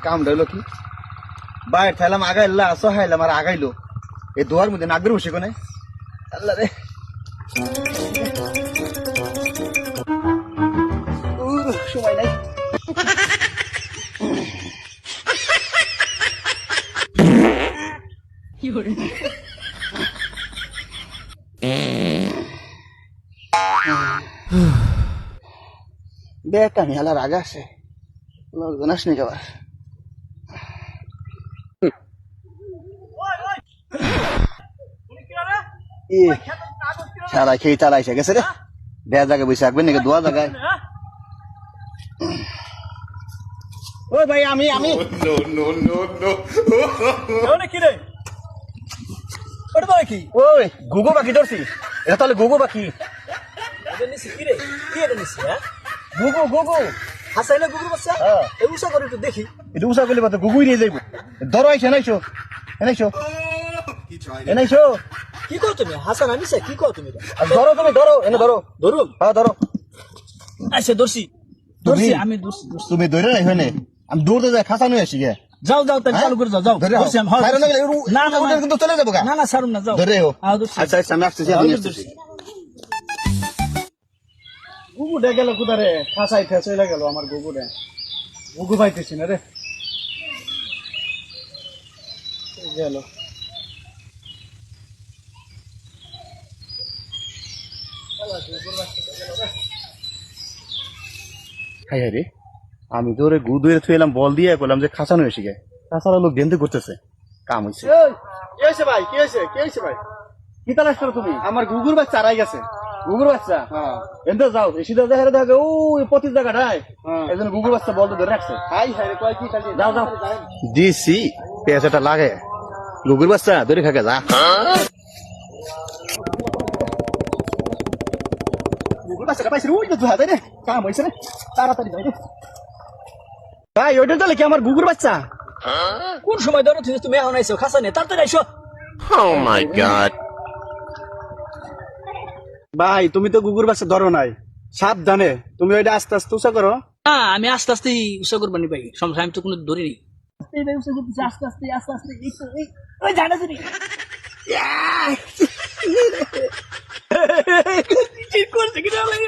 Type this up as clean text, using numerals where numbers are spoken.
কামটা হলো কি বাইর থাইলাম আগাইল্লা আসো হাইলাম আর আগাইলো এই দোয়ার মধ্যে নাগর বসে কোনে আল্লাহ রে সময় নাই বেটা নিয়ে আলার আগে আসে লোকজন আসনি যাবার সারা খেয়ে চালাইছে গেছে রে দেড় জায়গায় বসে থাকবেন নাকি দোয়া জায়গায় ওই ভাই আমি কি রে ওটা তো কি ওই গুগু পাখি ধরছি এটা তাহলে গুগু পাখি এটা নিছি কি রে কি এটা নিছি হ্যাঁ গুগু গুগু হাসাইলে গুগুর বাচ্চা এই উষা করে একটু দেখি এটা উষা করলে তো গুগুই নিয়ে যাইব ধরো আইসো এনাইছো এনাইছো এনাইছো কি কর তুমি হাসান আমি কি কর তুমি ধরো তুমি ধরো এনে ধরো ধরুম হ্যাঁ ধরো আচ্ছা দর্শি আমি দর্শি তুমি ধরে নাই হয় আমি দৌড়তে যাই খাসা নই আসি গে যাও যাও তাহলে চালু করে যাও যাও দর্শি আমি না না না কিন্তু চলে যাবো না না সারুম না যাও ধরে দর্শি আচ্ছা আচ্ছা আমি আসতেছি আমি আসতেছি গুগুটা গেল কোথারে খাসাই চলে গেল আমার গুগুটা গুগু পাইতেছি না রে গেল হাই হাই রে আমি ধরে গু ধরে থুয়েলাম বল দিয়ে করলাম যে খাসানো এসে গে তাছাড়া লোক দেনতে করতেছে কাম হয়েছে কি হয়েছে ভাই কি হয়েছে ভাই কি তালাশ করো তুমি আমার গুগুর বাচ্চা আড়াই গেছে গুগুর বাচ্চা হ্যাঁ এনতে যাও এসি দাও দেখে থাকে ও পঁচিশ জায়গাটায় হ্যাঁ একজন গুগুর বাচ্চা বল ধরে রাখছে হাই হাই রে কয় কি খালি যাও যাও দিছি পেঁচাটা লাগে গুগুর বাচ্চা ধরে খাকে যা গুগুর বাচ্চাটা পাইছি ওই তো হাতে রে কাম হয়েছে রে তাড়াতাড়ি যাই রে ভাই ওইটা তাহলে কি আমার গুগুর বাচ্চা কোন সময় ধরো তুমি এখন আইছো খাসা নে তাড়াতাড়ি আইসো Oh my god. ভাই তুমি তো গুগুর বাচ্চা ধরো নাই সাবধানে তুমি ওইটা আস্তে আস্তে উষা করো না আমি আস্তে আস্তে উষা করবানি ভাই সমস্যা আমি তো কোনো ধরিনি আস্তে আস্তে আস্তে আস্তে ওই জানা জানি ঠিক করছে কিনা লাগে